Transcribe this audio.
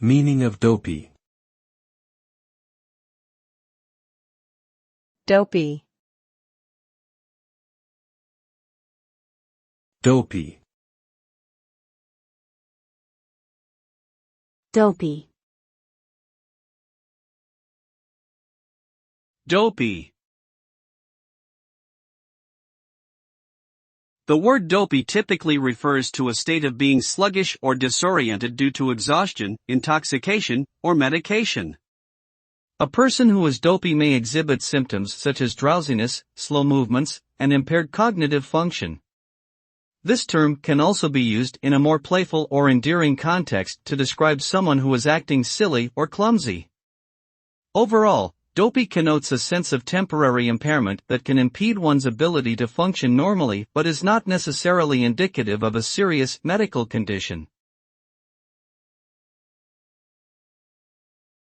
Meaning of dopey. Dopey. Dopey. Dopey. Dopey. The word dopey typically refers to a state of being sluggish or disoriented due to exhaustion, intoxication, or medication. A person who is dopey may exhibit symptoms such as drowsiness, slow movements, and impaired cognitive function. This term can also be used in a more playful or endearing context to describe someone who is acting silly or clumsy. Overall, dopey connotes a sense of temporary impairment that can impede one's ability to function normally but is not necessarily indicative of a serious medical condition.